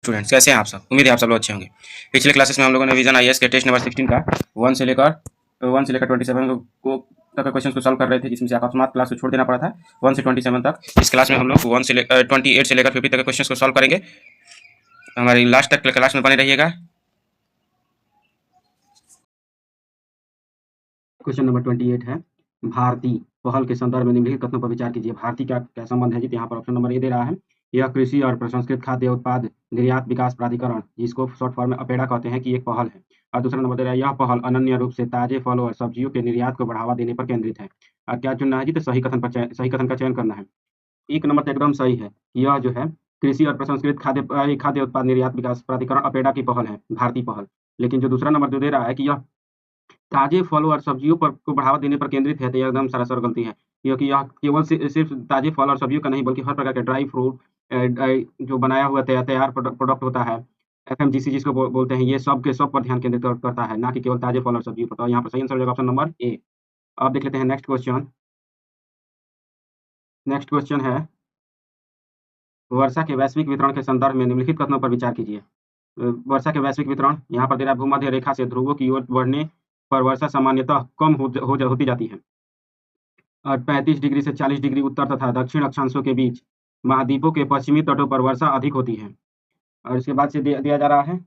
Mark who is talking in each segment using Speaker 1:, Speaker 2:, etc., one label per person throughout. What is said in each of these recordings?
Speaker 1: Students कैसे हैं आप सब। उम्मीद है आप सब लोग अच्छे होंगे। पिछले क्लासेस में हम लोगों ने विजन आईएएस के टेस्ट नंबर 16 का 1 से लेकर 27 को तक क्वेश्चन को सॉल्व कर रहे थे, जिसमें से अकस्मात क्लास को छोड़ देना पड़ा था 1 से 27 तक। इस क्लास में हम लोग 28 से लेकर 50 तक के क्वेश्चन को सॉल्व करेंगे। हमारी लास्ट तक क्लास में बने रहिएगा।
Speaker 2: क्वेश्चन नंबर 28 है, भारतीय पहल के संदर्भ में निम्नलिखित कथनों पर विचार कीजिए। भारतीय का क्या संबंध है जी? यहाँ पर ऑप्शन नंबर ए दे रहा है, यह कृषि और प्रसंस्कृत खाद्य उत्पाद निर्यात विकास प्राधिकरण, जिसको शॉर्ट फॉर्म में अपेडा कहते हैं, की एक पहल है। और दूसरा नंबर दे रहा है, यह पहल अनन्य रूप से ताजे फल और सब्जियों के निर्यात को बढ़ावा देने पर केंद्रित है। और क्या चुनना है जी? तो सही कथन का चयन करना है। एक नंबर तो एकदम सही है, यह जो है कृषि और प्रसंस्कृत खाद्य उत्पाद निर्यात विकास प्राधिकरण अपेडा की पहल है, भारतीय पहल। लेकिन जो दूसरा नंबर जो दे रहा है कि यह ताजे फल और सब्जियों पर को बढ़ावा देने पर केंद्रित है, तो यह एकदम सरासर गलती है, क्योंकि यह केवल सिर्फ ताजे फल और सब्जियों का नहीं, बल्कि हर प्रकार के ड्राई फ्रूट जो बनाया हुआ तैयार प्रोडक्ट होता है, एफएमजीसी जिसको बोलते हैं, ये सब के सब पर ध्यान केंद्रित करता है, ना कि केवल ताजे फल और सब्जियों पर। तो यहाँ पर सही आंसर हो जाएगा ऑप्शन नंबर ए। अब देख लेते हैं नेक्स्ट क्वेश्चन। नेक्स्ट क्वेश्चन है, वर्षा के वैश्विक वितरण के संदर्भ में निम्नलिखित कथनों पर विचार कीजिए। वर्षा के वैश्विक वितरण यहाँ पर दे रहा है, भूमध्य रेखा से ध्रुवों की ओर बढ़ने पर वर्षा सामान्यतः कम होती जाती है, और 35 डिग्री से 40 डिग्री उत्तर तथा दक्षिण अक्षांशों के बीच महाद्वीपों के पश्चिमी तटों पर वर्षा अधिक होती है। और इसके बाद से दिया जा रहा है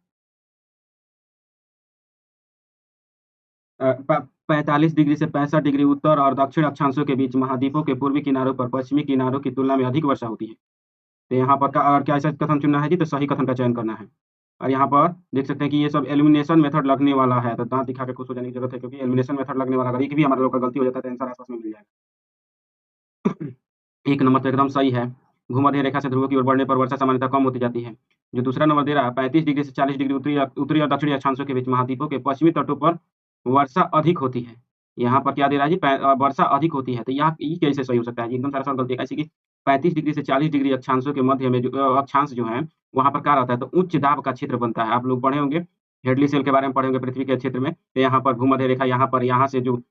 Speaker 2: 45 डिग्री से 65 डिग्री उत्तर और दक्षिण अक्षांशों के बीच महाद्वीपों के पूर्वी किनारों पर पश्चिमी किनारों की तुलना में अधिक वर्षा होती है। तो यहाँ पर और क्या ऐसा कथन चुनना है जी? तो सही कथन का चयन करना है। और यहाँ पर देख सकते हैं कि ये सब एलिमिनेशन मेथड लगने वाला है, तो दांत दिखा के खुश हो जाने की जरूरत है, क्योंकि एलिमिनेशन मेथड लगने वाला, अगर एक भी हमारा लोग का गलती हो जाता है तो आंसर आसपास में मिल जाएगा। एक नंबर तो एकदम सही है, भूमध्य रेखा से ध्रुवों की ओर बढ़ने पर वर्षा सामान्यतः कम होती जाती है। जो दूसरा नंबर दे रहा है, 35 डिग्री से 40 डिग्री उत्तरी और दक्षिणी अक्षांशों के बीच महाद्वीपों के पश्चिमी तटों पर वर्षा अधिक होती है। यहाँ पर क्या दे रहा है जी? वर्षा अधिक होती है, तो यहाँ ये कैसे सही हो सकता है जी? एकदम सरासर गलती है। ऐसी कि 35 डिग्री से 40 डिग्री अक्षांशों के मध्य में जो अक्षांश जो है, वहाँ पर क्या रहता है? तो उच्च दाब का क्षेत्र बनता है। आप लोग पढ़े होंगे, हेडली सेल के बारे में पढ़े होंगे पृथ्वी के क्षेत्र में। तो यहाँ पर भूमध्य रेखा, यहाँ से जो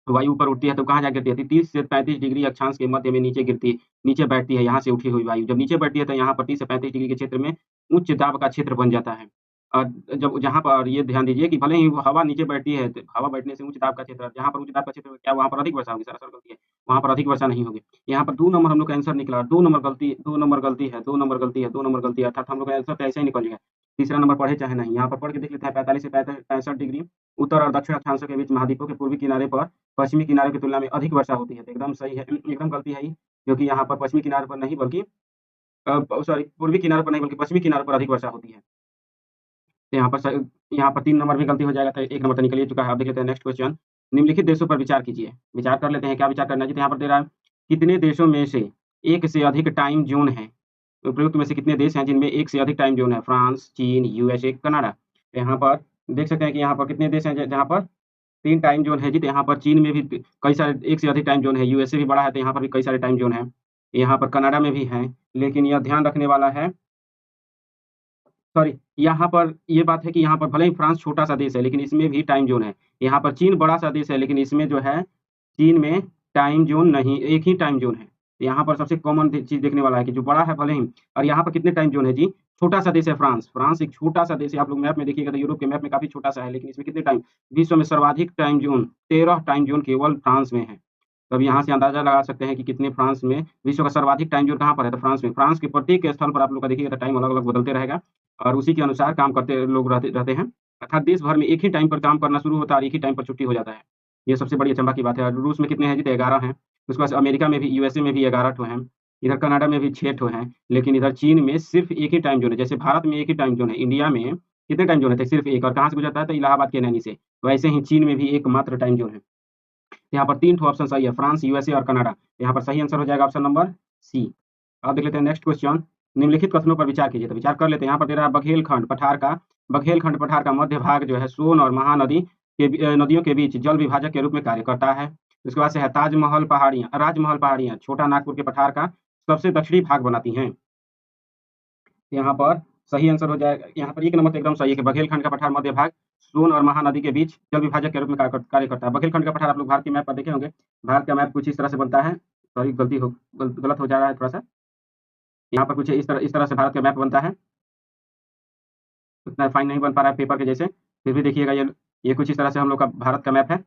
Speaker 2: वायु ऊपर उठती है तो कहाँ जा गिरती है? 30 से 35 डिग्री अक्षांश के मध्य में नीचे गिरती है, नीचे बैठती है, यहाँ से उठी हुई वायु जब नीचे बैठती है तो यहाँ पर 30 से 35 डिग्री के क्षेत्र में उच्च दाब का क्षेत्र बन जाता है। और जब जहाँ पर ये ध्यान दीजिए कि भले ही वो हवा नीचे बैठती है, तो हवा बैठने से उच्च दाब का क्षेत्र, जहाँ पर उच्च दाब का क्षेत्र, क्या वहाँ पर अधिक वर्षा होगी? सरासर गलती है, वहाँ पर अधिक वर्षा नहीं होगी। यहाँ पर 2 नंबर हम लोग का आंसर निकला, 2 नंबर गलती, 2 नंबर गलती है, 2 नंबर गलती है, 2 नंबर गलती है, अर्थात हम लोग का आंसर तो ऐसे ही निकल गया। तीसरा नंबर पढ़े चाहे नहीं, यहाँ पर पढ़ के देख लेते हैं। 45 से 65 डिग्री उत्तर और दक्षिण अक्षांशों के बीच महाद्वीपों के पूर्वी किनारे पर पश्चिमी किनारे की तुलना में अधिक वर्षा होती है, तो एकदम सही है, एकदम गलती है ये, क्योंकि यहाँ पर पश्चिमी किनारे पर नहीं, बल्कि सॉरी, पूर्वी किनारे पर नहीं बल्कि पश्चिमी किनारे पर अधिक वर्षा होती है। तो यहाँ पर 3 नंबर भी गलती हो जाएगा, तो 1 नंबर तो निकल ही चुका है। अब देख लेते हैं नेक्स्ट क्वेश्चन। निम्नलिखित देशों पर विचार कीजिए। विचार कर लेते हैं, क्या विचार करना है जी? तो यहाँ पर दे रहा है, कितने देशों में से एक से अधिक टाइम ज़ोन है? उपयुक्त में से कितने देश हैं जिनमें एक से अधिक टाइम ज़ोन है? फ्रांस, चीन, यूएसए, कनाडा। तो यहाँ पर देख सकते हैं कि यहाँ पर कितने देश हैं जहाँ पर 3 टाइम ज़ोन है जी? तो यहाँ पर चीन में भी कई सारे, एक से अधिक टाइम ज़ोन है, यूएसए भी बड़ा है, तो यहाँ पर भी कई सारे टाइम ज़ोन हैं। यहाँ पर कनाडा में भी हैं, लेकिन यह ध्यान रखने वाला है, सॉरी, यहाँ पर ये बात है कि यहाँ पर भले ही फ्रांस छोटा-सा देश है, लेकिन इसमें भी टाइम ज़ोन है। यहाँ पर चीन बड़ा-सा देश है, लेकिन इसमें जो है, चीन में टाइम ज़ोन नहीं, एक ही टाइम ज़ोन है। यहाँ पर सबसे कॉमन चीज़ देखने वाला है कि जो बड़ा है भले ही, और यहाँ पर कितने टाइम ज़ोन है जी? छोटा-सा देश है फ्रांस। फ्रांस एक छोटा-सा देश है, आप लोग मैप में देखिएगा तो यूरोप के मैप में काफ़ी छोटा-सा है, लेकिन इसमें कितने टाइम, विश्व में सर्वाधिक टाइम ज़ोन 13 टाइम ज़ोन केवल फ्रांस में है। तो अब यहाँ से अंदाज़ा लगा सकते हैं कि कितने फ्रांस में, विश्व का सर्वाधिक टाइम ज़ोन कहाँ पर है? तो फ्रांस में। फ्रांस के प्रत्येक स्थल पर आप लोग का देखिएगा तो टाइम अलग-अलग बदलते रहेगा, और उसी के अनुसार काम करते लोग रहते हैं। अर्थात देश भर में एक ही टाइम पर काम करना शुरू होता है और एक ही टाइम पर छुट्टी हो जाता है। ये सबसे बड़ी अचंभा की बात है। और रूस में कितने हैं जी? तो 11 हैं। उसके बाद अमेरिका में भी, यूएसए में भी 11 ठो हैं। इधर कनाडा में भी 6 ठो हैं, लेकिन इधर चीन में सिर्फ़ एक ही टाइम ज़ोन है। जैसे भारत में एक ही टाइम ज़ोन है, इंडिया में कितने टाइम ज़ोन है? तो सिर्फ़ एक, और कहाँ से गुजरता है? तो इलाहाबाद के नैनी से। वैसे ही चीन में भी एकमात्र टाइम ज़ोन है। यहाँ पर 3 ठो ऑप्शन सही है, फ्रांस, यूएसए और कनाडा। यहाँ पर सही आंसर हो जाएगा ऑप्शन नंबर सी। अब देख लेते हैं नेक्स्ट क्वेश्चन। निम्नलिखित कथनों पर विचार कीजिए। तो विचार कर लेते हैं। यहाँ पर दे रहा है, बघेलखंड पठार का मध्य भाग जो है, सोन और महानदी के नदियों के बीच जल विभाजक के रूप में कार्य करता है। उसके बाद से है, राजमहल पहाड़ियाँ छोटा नागपुर के पठार का सबसे दक्षिणी भाग बनाती हैं। यहाँ पर सही आंसर हो जाएगा, यहाँ पर 1 नंबर तो एकदम सही है कि बघेलखंड का पठार मध्य भाग सोन और महानदी के बीच जल विभाजक के रूप में कार्य करता है। बघेलखंड का पठार आप लोग भारत के मैप पर देखे होंगे। भारत का मैप कुछ इस तरह से बनता है, सॉरी गलत हो जा रहा है थोड़ा सा। यहाँ पर कुछ इस तरह से भारत का मैप बनता है। उतना फाइन नहीं बन पा रहा है पेपर के जैसे, फिर भी देखिएगा ये कुछ इस तरह से हम लोग का भारत का मैप है।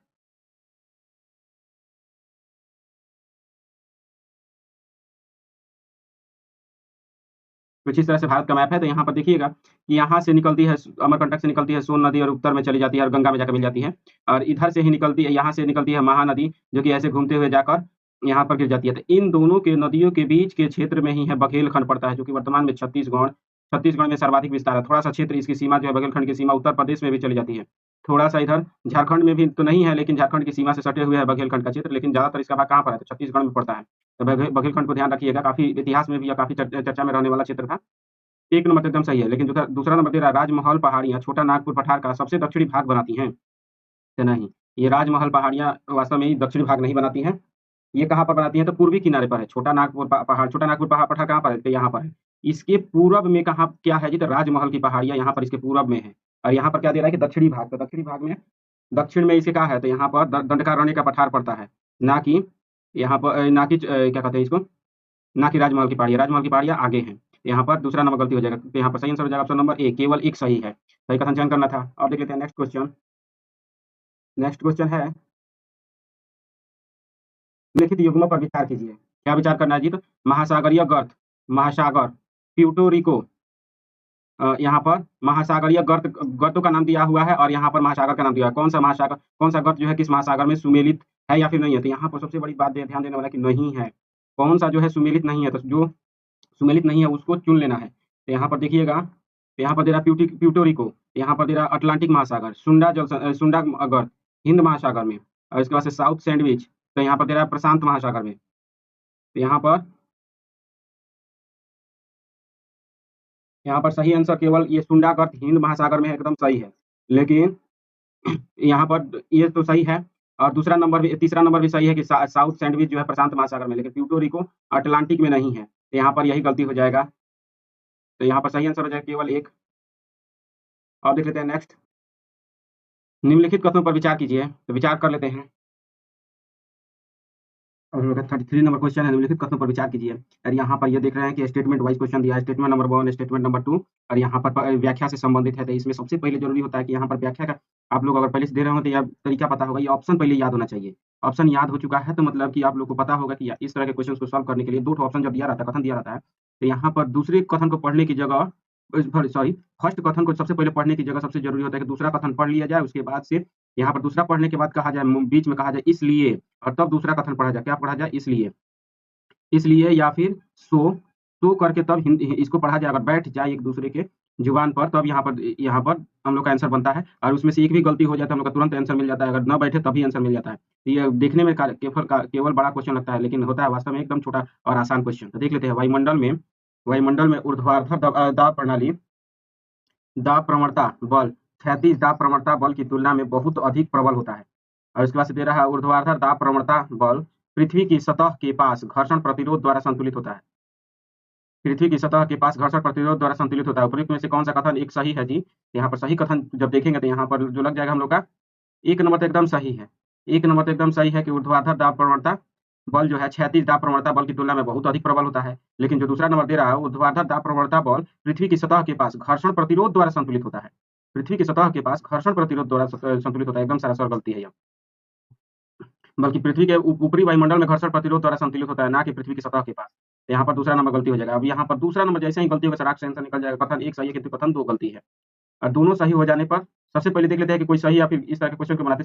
Speaker 2: कुछ इस तरह से भारत का मैप है। तो यहाँ पर देखिएगा कि यहाँ से निकलती है अमरकंटक से निकलती है सोन नदी और उत्तर में चली जाती है और गंगा में जाकर मिल जाती है। और इधर से ही निकलती है, यहाँ से निकलती है महानदी, जो कि ऐसे घूमते हुए जाकर यहाँ पर गिर जाती है। तो इन दोनों के नदियों के बीच के क्षेत्र में ही है बघेलखंड पड़ता है, जो कि वर्तमान में छत्तीसगढ़ में सर्वाधिक विस्तार है। थोड़ा सा क्षेत्र इसकी सीमा जो है बघेलखंड की सीमा उत्तर प्रदेश में भी चली जाती है। थोड़ा सा इधर झारखंड में भी तो नहीं है, लेकिन झारखंड की सीमा से सटे हुए है बघेलखंड का क्षेत्र, लेकिन ज्यादातर इसका भाग कहाँ पर है, तो छत्तीसगढ़ में पड़ता है। तो बघेलखंड को ध्यान रखिएगा, काफी इतिहास में भी या काफी चर्चा में रहने वाला क्षेत्र था। 1 नंबर तो एकदम सही है, लेकिन दूसरा नंबर दे रहा है राजमहल पहाड़ियाँ छोटा नागपुर पठार का सबसे दक्षिणी भाग बनाती हैं। तो नहीं, ये राजमहल पहाड़ियाँ वास्तव में ही दक्षिणी भाग नहीं बनाती हैं। ये कहाँ पर बनाती हैं, तो पूर्वी किनारे पर है। छोटा नागपुर पहाड़, छोटा नागपुर पठार कहाँ पर है, तो यहाँ पर है। इसके पूरब में कहाँ क्या है जी, तो राजमहल की पहाड़ियाँ यहाँ पर इसके पूरब में है। और यहाँ पर क्या दे रहा है कि दक्षिणी भाग, तो दक्षिणी भाग में दक्षिण में इसके क्या है, तो यहाँ पर दंडकारण्य का पठार पड़ता है, ना कि यहाँ पर ना कि क्या कहते हैं इसको, ना कि राजमहल की पहाड़ियाँ। राजमहल की पहाड़ियाँ आगे हैं। यहाँ पर दूसरा नंबर गलती हो जाएगा, तो यहाँ पर सही आंसर हो जाएगा ऑप्शन नंबर ए, केवल एक सही है। सही कथन चयन करना था। अब देख लेते हैं नेक्स्ट क्वेश्चन। नेक्स्ट क्वेश्चन है, लिखित युग्मों पर विचार कीजिए। क्या विचार करना है जी, तो महासागरीय गर्त, महासागर, प्यूर्टो रिको, यहाँ पर महासागरीय गर्तों का नाम दिया हुआ है और यहाँ पर महासागर का नाम दिया है। कौन सा महासागर, कौन सा गर्त जो है किस महासागर में सुमेलित है या फिर नहीं है, तो यहाँ पर सबसे बड़ी बात ध्यान देने वाला कि नहीं है। कौन सा जो है सुमेलित नहीं है, तो जो सुमेलित नहीं है उसको चुन लेना है। तो यहाँ पर देखिएगा, तो यहाँ पर दे रहा प्यूर्टो रिको, यहाँ पर दे रहा अटलांटिक महासागर, सुंडा गर्त हिंद महासागर में, और इसके बाद से साउथ सैंडविच, तो यहाँ पर दे रहा है प्रशांत महासागर में। तो यहाँ पर सही आंसर केवल ये सुंडा गर्त हिंद महासागर में है, एकदम सही है। लेकिन यहाँ पर ये तो सही है, और दूसरा नंबर भी, तीसरा नंबर भी सही है कि साउथ सैंडविच जो है प्रशांत महासागर में, लेकिन प्यूर्टो रिको अटलांटिक में नहीं है। तो यहाँ पर यही गलती हो जाएगा। तो यहाँ पर सही आंसर हो जाएगा केवल एक। और देख लेते हैं नेक्स्ट, निम्नलिखित कथनों पर विचार कीजिए। तो विचार कर लेते हैं। और 33 नंबर क्वेश्चन है, निम्नलिखित कथनों पर विचार कीजिए। और यहाँ पर ये देख रहे हैं कि स्टेटमेंट वाइज क्वेश्चन दिया है, स्टेटमेंट नंबर 1, स्टेटमेंट नंबर 2, और यहाँ पर व्याख्या से संबंधित है। तो इसमें सबसे पहले जरूरी होता है कि यहाँ पर व्याख्या का आप लोग अगर पहले से दे रहे हो तो यह तरीका पता होगा। ये ऑप्शन पहले याद होना चाहिए। ऑप्शन याद हो चुका है तो मतलब कि आप लोग को पता होगा कि इस तरह के क्वेश्चन को सॉल्व करने के लिए 2 ऑप्शन जब दिया रहता है, कथन दिया रहता है, तो यहाँ पर दूसरे कथन को पढ़ने की जगह, सॉरी, फर्स्ट कथन को सबसे पहले पढ़ने की जगह सबसे जरूरी होता है कि दूसरा कथन पढ़ लिया जाए। उसके बाद से यहाँ पर दूसरा पढ़ने के बाद कहा जाए, बीच में कहा जाए इसलिए, और तब दूसरा कथन पढ़ा जाए। क्या पढ़ा जाए, इसलिए या फिर सो करके तब इसको पढ़ा जाए। अगर बैठ जाए एक दूसरे के जुबान पर, तब यहाँ पर हम लोग का आंसर बनता है। और उसमें से एक भी गलती हो जाए तो हम लोग का तुरंत आंसर मिल जाता है, अगर न बैठे तभी आंसर मिल जाता है। तो ये देखने में केवल बड़ा क्वेश्चन लगता है, लेकिन होता है वास्तव में एकदम छोटा और आसान क्वेश्चन। तो देख लेते हैं, वायुमंडल में ऊर्ध्वाधर दाब प्रणाली, दाब प्रवणता बल क्षैतिज दाब प्रवणता बल की तुलना में बहुत अधिक प्रबल होता है। और इसके बाद से दे रहा है ऊर्ध्वाधर दाब प्रवणता बल पृथ्वी की सतह के पास घर्षण प्रतिरोध द्वारा संतुलित होता है। पृथ्वी की सतह के पास घर्षण प्रतिरोध द्वारा संतुलित होता है। उपयुक्त में से कौन सा कथन एक सही है जी, यहाँ पर सही कथन जब देखेंगे तो यहाँ पर जो लग जाएगा हम लोग का 1 नंबर तो एकदम सही है। 1 नंबर तो एकदम सही है कि ऊर्ध्वाधर दाब प्रवणता बल जो है क्षैतिज दाब प्रवणता बल की तुलना में बहुत अधिक प्रबल होता है। लेकिन जो दूसरा नंबर दे रहा है ऊर्ध्वाधर दाब प्रवणता बल पृथ्वी की सतह के पास घर्षण प्रतिरोध द्वारा संतुलित होता है। पृथ्वी की सतह के पास घर्षण प्रतिरोध द्वारा संतुलित होता है, एकदम सरासर गलती है यह। बल्कि पृथ्वी के ऊपरी वायुमंडल में घर्षण प्रतिरोध द्वारा संतुलित होता है, ना कि पृथ्वी की सतह के पास। तो यहाँ पर दूसरा नंबर गलती हो जाएगा। अब यहाँ पर दूसरा नंबर जैसे ही गलती होगा सराक से आंसर निकल जाएगा। कथन एक सही है किंतु कथन 2 गलती है। और दोनों सही हो जाने पर सबसे पहले देख लेते हैं कि कोई सही या फिर इस तरह के क्वेश्चन को बनाते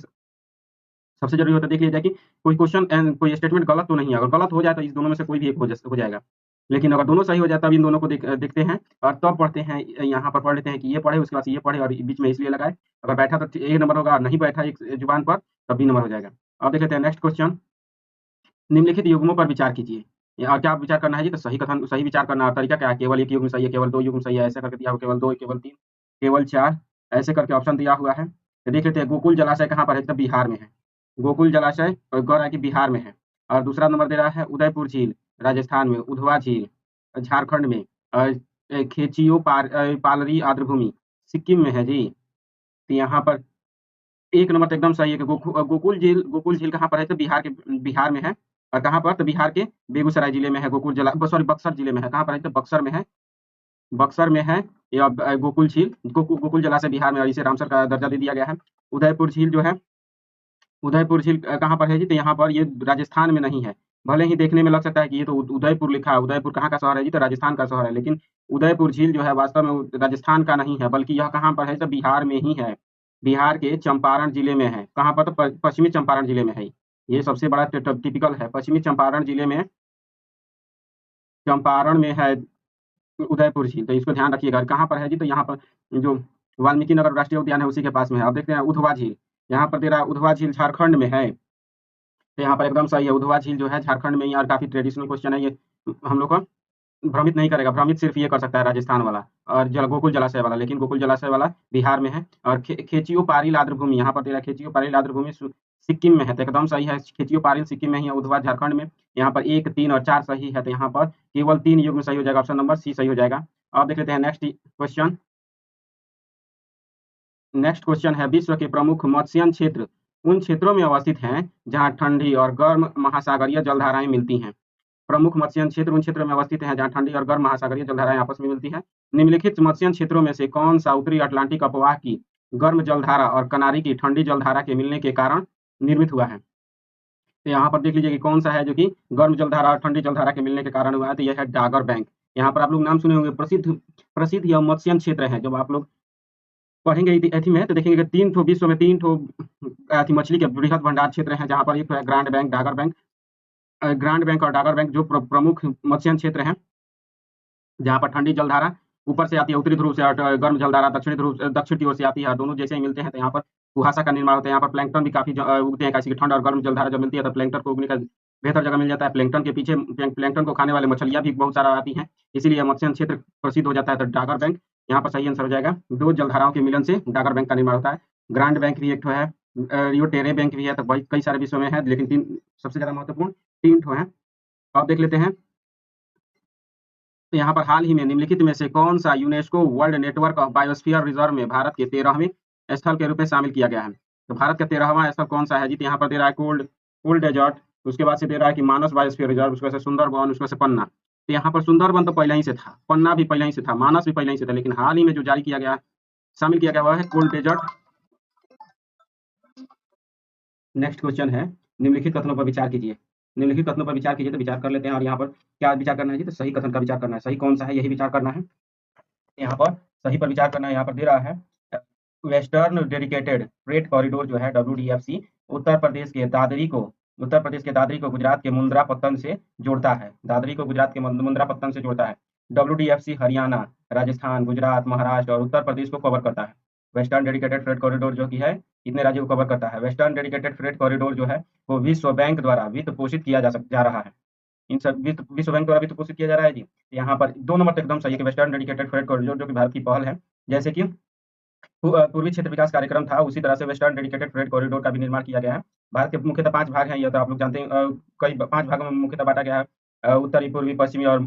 Speaker 2: सबसे जरूरी होता है देख लिया जाए कि कोई क्वेश्चन एंड कोई स्टेटमेंट गलत तो नहीं है। अगर गलत हो जाए तो इस दोनों में से कोई भी एक हो जाएगा। लेकिन अगर दोनों सही हो जाए तब इन दोनों को देखते हैं और तब पढ़ते हैं। यहाँ पर पढ़ लेते हैं कि ये पढ़े, उसके बाद ये पढ़े और बीच में इसलिए लगाए। अगर बैठा तो ए नंबर होगा, नहीं बैठा एक जुबान पर तब बी नंबर हो जाएगा। अब देख लेते हैं नेक्स्ट क्वेश्चन, निम्नलिखित युग्मों पर विचार कीजिए। और क्या विचार करना है जी, तो सही विचार करना तरीका क्या है, केवल एक युग्म सही है, केवल 2 युग्म सही है, ऐसे करके दिया हुआ, केवल 2, केवल 3, केवल 4, ऐसे करके ऑप्शन दिया हुआ है। तो देख लेते हैं, गोकुल जलाशय कहाँ पर है, तो बिहार में है। गोकुल जलाशय गौर है कि बिहार में है। और दूसरा नंबर दे रहा है उदयपुर झील राजस्थान में, उधवा झील झारखंड में, और खेचियो पालरी आर्द्रभूमि सिक्किम में है जी। तो यहाँ पर 1 नंबर तो एकदम सही है कि गोकुल झील कहाँ पर है, तो बिहार में है। और कहाँ पर, तो बिहार के बेगूसराय जिले में है। बक्सर जिले में है। कहाँ पर है, तो बक्सर में है। बक्सर में है, या गोकुल झील, गोकुल जलाशय बिहार में, और इसे रामसर का दर्जा दे दिया गया है। उदयपुर झील जो है, उदयपुर झील कहाँ पर है जी? तो यहाँ पर ये राजस्थान में नहीं है। भले ही देखने में लग सकता है कि ये तो उदयपुर लिखा है, उदयपुर कहाँ का शहर है जी? तो राजस्थान का शहर है, लेकिन उदयपुर झील जो है वास्तव में राजस्थान का नहीं है, बल्कि यह कहाँ पर है? तो बिहार में ही है। बिहार के चंपारण जिले में है। कहाँ पर? तो पश्चिमी चंपारण जिले में है। ये सबसे बड़ा टिपिकल है। पश्चिमी चंपारण जिले में, चंपारण में है उदयपुर झील, तो इसको ध्यान रखिएगा। कहाँ पर है जी? तो यहाँ पर जो वाल्मीकि नगर राष्ट्रीय उद्यान है उसी के पास में है। अब देखते हैं उधवा झील, यहाँ पर दे रहा है उधवा झील झारखंड में है। तो यहाँ पर एकदम सही है, उधवा झील जो है झारखंड में ही, और काफी ट्रेडिशनल क्वेश्चन है ये, हम लोग को भ्रमित नहीं करेगा। भ्रमित सिर्फ ये कर सकता है राजस्थान वाला और गोकुल जलाशय वाला, लेकिन गोकुल जलाशय वाला बिहार में है। और खेचियो पारिल आर्द्रभूमि, यहाँ पर तेरा खेचियो पारिल आर्द्रभूमि सिक्किम में है, तो एकदम सही है। खेचियो पारिल सिक्किम में ही है, उधवा झारखंड में। यहाँ पर 1, 3 और 4 सही है, तो यहाँ पर केवल 3 युग्म सही हो जाएगा। ऑप्शन नंबर सी सही हो जाएगा। अब देख लेते हैं नेक्स्ट क्वेश्चन। नेक्स्ट क्वेश्चन है, विश्व के प्रमुख मत्स्यन क्षेत्र उन क्षेत्रों में अवस्थित हैं जहां ठंडी और गर्म महासागरीय जलधाराएं मिलती हैं। प्रमुख मत्स्यन क्षेत्र उन क्षेत्रों में अवस्थित हैं जहां ठंडी और गर्म महासागरीय जलधाराएं आपस में मिलती हैं। निम्नलिखित मत्स्यन क्षेत्रों में से कौन सा उत्तरी अटलांटिक अपवाह की गर्म जलधारा और कनारी की ठंडी जलधारा के मिलने के कारण निर्मित हुआ है? तो यहाँ पर देख लीजिए कि कौन सा है जो कि गर्म जलधारा और ठंडी जलधारा के मिलने के कारण हुआ है। तो यह है डागर बैंक। यहाँ पर आप लोग नाम सुने होंगे, प्रसिद्ध प्रसिद्ध यह मत्स्यन क्षेत्र है। जब आप लोग पढ़ेंगे एथी में तो देखेंगे कि 3 ठो विश्व में 3 ठो मछली के बृहद भंडार क्षेत्र हैं, जहाँ पर एक है grand bank, Dagar bank. Grand bank और डागर बैंक जो प्रमुख मत्स्यन क्षेत्र हैं, जहाँ पर ठंडी जलधारा ऊपर से आती है उत्तरी ध्रुव से, और गर्म जलधारा दक्षिण की ओर से आती है, और दोनों जैसे ही मिलते हैं तो यहाँ पर कुहासा का निर्माण होता है। यहाँ पर प्लैंकटन भी काफी उगते हैं, कैसे कि ठंड और गर्म जलधारा जब मिलती है तो प्लैंकटन को उगने का बेहतर जगह मिल जाता है। प्लैंकटन के पीछे प्लैंकटन को खाने वाले मछलियां भी बहुत सारा आती हैं, इसीलिए मत्स्यन क्षेत्र प्रसिद्ध हो जाता है। तो डागर बैंक यहाँ पर सही आंसर हो जाएगा। 2 जलधाराओं के मिलन से डागर बैंक का निर्माण होता है। ग्रांड बैंक भी एक ठो है, रियो टेरे बैंक भी है, तो कई सारे विश्व में है, लेकिन 3 सबसे ज्यादा महत्वपूर्ण 3 ठो है। अब देख लेते हैं, तो यहाँ पर हाल ही में निम्नलिखित में से कौन सा UNESCO world network of biosphere reserve में भारत के 13वें स्थल के रूप में शामिल किया गया है? तो भारत का 13वां स्थल कौन सा है जी? तो यहाँ पर दे रहा है कोल्ड डेजर्ट, उसके बाद से दे रहा है कि मानस बायोस्फीयर रिजर्व, उसके बाद से सुंदरबन, उसके बाद से पन्ना। तो यहाँ पर सुंदरबन तो पहले ही से था, पन्ना भी पहले ही से था, मानस भी पहले ही से था, लेकिन हाल ही में जो जारी किया गया, शामिल किया गया, वह है कोल्ड डेजर्ट। नेक्स्ट क्वेश्चन है, निम्नलिखित कथनों पर विचार कीजिए। निम्नलिखित कथनों पर विचार कीजिए, तो विचार कर लेते हैं। और यहाँ पर क्या विचार करना है जी? तो सही कथन का विचार करना है। सही कौन सा है यही विचार करना है। यहाँ पर सही पर विचार करना है। यहाँ पर दे रहा है वेस्टर्न डेडिकेटेड फ्रेट कॉरिडोर जो है WDFC उत्तर प्रदेश के दादरी को गुजरात के मुंद्रा पत्तन से जोड़ता है। दादरी को गुजरात के मुंद्रा पत्तन से जोड़ता है। WDFC हरियाणा, राजस्थान, गुजरात, महाराष्ट्र और उत्तर प्रदेश को कवर करता है। वेस्टर्न डेडिकेटेड फ्रेट कॉरिडोर जो कि है कितने राज्यों को कवर करता है? वेस्टर्न डेडिकेटेड फ्रेट कॉरिडोर जो है वो विश्व बैंक द्वारा वित्त पोषित किया जा रहा है। इन सब विश्व बैंक द्वारा वित्त पोषित किया जा रहा है जी। यहाँ पर 2 नंबर तक एकदम सही है कि वेस्टर्न डेडिकेटेड फ्रेट कॉरिडोर जो कि भारत की पहल है। जैसे कि पूर्वी क्षेत्र विकास कार्यक्रम था, उसी तरह से वेस्टर्न डेडिकेटेड फ्रेट कॉरिडोर का भी निर्माण किया गया है। भारत के मुख्यतः 5 भाग हैं, यह तो आप लोग जानते हैं। कई 5 भागों में मुख्यतः बांटा गया है, उत्तरी, पूर्वी, पश्चिमी और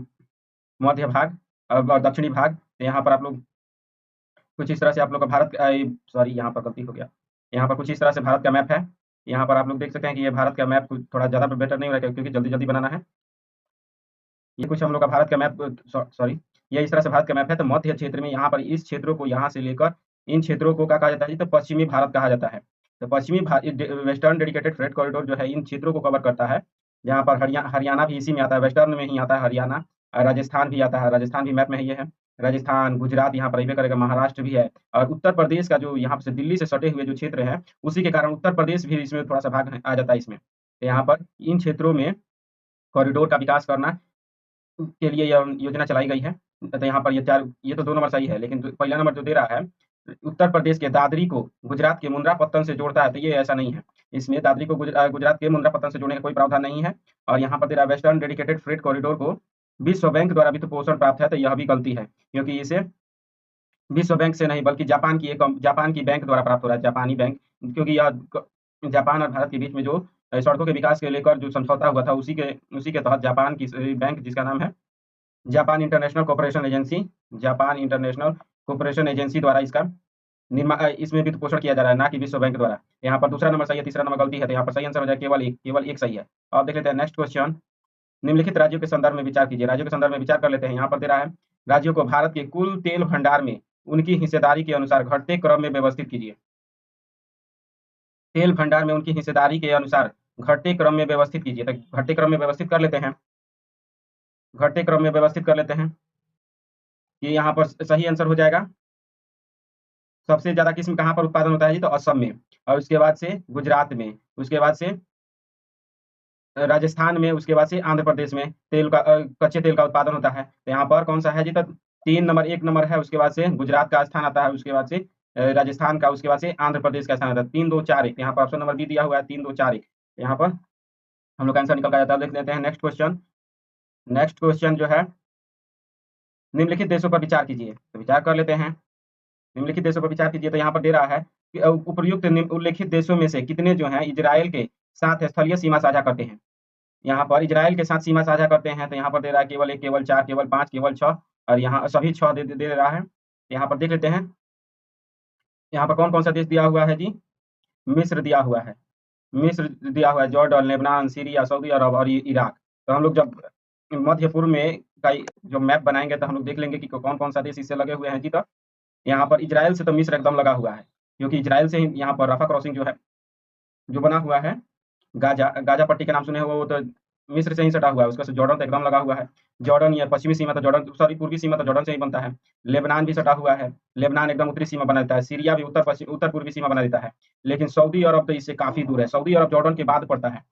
Speaker 2: मध्य भाग और दक्षिणी भाग। तो यहाँ पर आप लोग कुछ इस तरह से आप लोग का भारत सॉरी यहाँ पर गलती हो गया। यहाँ पर कुछ इस तरह से भारत का मैप है। यहाँ पर आप लोग देख सकते हैं कि ये भारत का मैप थोड़ा ज़्यादा बेटर नहीं हो रहा है, क्योंकि जल्दी-जल्दी बनाना है। ये कुछ हम लोग का भारत का मैप, सॉरी, ये इस तरह से भारत का मैप है। तो मध्य क्षेत्र में यहाँ पर इस क्षेत्रों को यहाँ से लेकर इन क्षेत्रों को क्या कहा जाता है जी? तो पश्चिमी भारत कहा जाता है। तो पश्चिमी वेस्टर्न डेडिकेटेड फ्रेट कॉरिडोर जो है इन क्षेत्रों को कवर करता है, जहाँ पर हरियाणा भी इसी में आता है, वेस्टर्न में ही आता है हरियाणा। राजस्थान भी आता है, राजस्थान भी मैप में ही है। राजस्थान, गुजरात यहाँ पर रहिबे करेगा, महाराष्ट्र भी है, और उत्तर प्रदेश का जो यहाँ से दिल्ली से सटे हुए जो क्षेत्र है, उसी के कारण उत्तर प्रदेश भी इसमें थोड़ा सा भाग आ जाता है इसमें। तो यहाँ पर इन क्षेत्रों में कॉरिडोर का विकास करना के लिए यह योजना चलाई गई है। तो यहाँ पर ये तो 2 नंबर सही है, लेकिन पहला नंबर जो दे रहा है उत्तर प्रदेश के दादरी को गुजरात के मुंद्रा पत्तन से जोड़ता है, तो ये ऐसा नहीं है। इसमें दादरी को गुजरात के मुंद्रा पत्तन से जोड़ने का कोई प्रावधान नहीं है। और यहाँ पर दे रहा है वेस्टर्न डेडिकेटेड फ्रेट कॉरिडोर को विश्व बैंक द्वारा वित्त पोषण प्राप्त है, तो यह भी गलती है, क्योंकि इसे विश्व बैंक से नहीं बल्कि जापान की बैंक द्वारा प्राप्त हो रहा है, जापानी बैंक। क्योंकि यह जापान और भारत के बीच में जो सड़कों के विकास के लेकर जो समझौता हुआ था, उसी के तहत जापान की बैंक, जिसका नाम है जापान इंटरनेशनल कोऑपरेशन एजेंसी द्वारा इसमें वित्त पोषण किया जा रहा है, ना कि विश्व बैंक द्वारा। यहाँ पर दूसरा नंबर सही है, तीसरा नंबर गलती है, तो यहाँ पर सही आंसर हो जाए केवल एक सही है। अब देख लेते हैं नेक्स्ट क्वेश्चन। निम्नलिखित राज्यों के संदर्भ में विचार कीजिए। राज्यों के संदर्भ में विचार कर लेते हैं। यहाँ पर दे रहा है राज्यों को भारत के कुल तेल भंडार में उनकी हिस्सेदारी के अनुसार घटते क्रम में व्यवस्थित कीजिए। तेल भंडार में उनकी हिस्सेदारी के अनुसार घटते क्रम में व्यवस्थित कीजिए। तो घटते क्रम में व्यवस्थित कर लेते हैं, घटते क्रम में व्यवस्थित कर लेते हैं। ये यहाँ पर सही आंसर हो जाएगा। सबसे ज्यादा किस्म कहाँ पर उत्पादन होता है जी? तो असम में, और उसके बाद से गुजरात में, उसके बाद से राजस्थान में, उसके बाद से आंध्र प्रदेश में तेल का कच्चे तेल का उत्पादन होता है। तो यहाँ पर कौन सा है जी? तो 3 नंबर 1 नंबर है, उसके बाद से गुजरात का स्थान आता है, उसके बाद से राजस्थान का, उसके बाद से आंध्र प्रदेश का स्थान आता है। 3 2 4 1 यहाँ पर ऑप्शन नंबर बी दिया हुआ है, 3 2 4 1 यहाँ पर हम लोग का आंसर निकल कर जाता है। देख लेते हैं नेक्स्ट क्वेश्चन। नेक्स्ट क्वेश्चन जो है, निम्नलिखित देशों पर विचार कीजिए। तो विचार कर लेते हैं, निम्नलिखित देशों पर विचार कीजिए। तो यहाँ पर दे रहा है कि उपर्युक्त उल्लेखित देशों में से कितने जो हैं इजराइल के साथ स्थलीय सीमा साझा करते हैं। यहाँ पर इजराइल के साथ सीमा साझा करते हैं। तो यहाँ पर दे रहा है केवल 1, केवल 4, केवल 5, केवल 6, और यहाँ सभी 6 दे रहा है। यहाँ पर देख लेते हैं, यहाँ पर कौन-कौन सा देश दिया हुआ है जी? मिस्र दिया हुआ है। मिस्र दिया हुआ है, जॉर्डन, लेबनान, सीरिया, सऊदी अरब और इराक। तो हम लोग जब मध्य पूर्व में का जो मैप बनाएँगे तो हम लोग देख लेंगे कि कौन-कौन सा देश इससे लगे हुए हैं जी। तो यहाँ पर इजराइल से तो मिस्र एकदम लगा हुआ है, क्योंकि इजराइल से ही यहाँ पर रफा क्रॉसिंग जो है, जो बना हुआ है, गाज़ा पट्टी का नाम सुने हो, वो तो मिस्र से ही सटा हुआ है। उसका जॉर्डन तो एकदम लगा हुआ है। जॉर्डन या पश्चिमी सीमा तो जॉर्डन, सॉरी पूर्वी सीमा तो जॉर्डन से ही बनता है। लेबनान भी सटा हुआ है। लेबनान एकदम उत्तरी सीमा बना देता है। सीरिया भी उत्तर पूर्वी सीमा बना देता है। लेकिन सऊदी अरब तो इससे काफ़ी दूर है। सऊदी अरब जॉर्डन के बाद पड़ता है।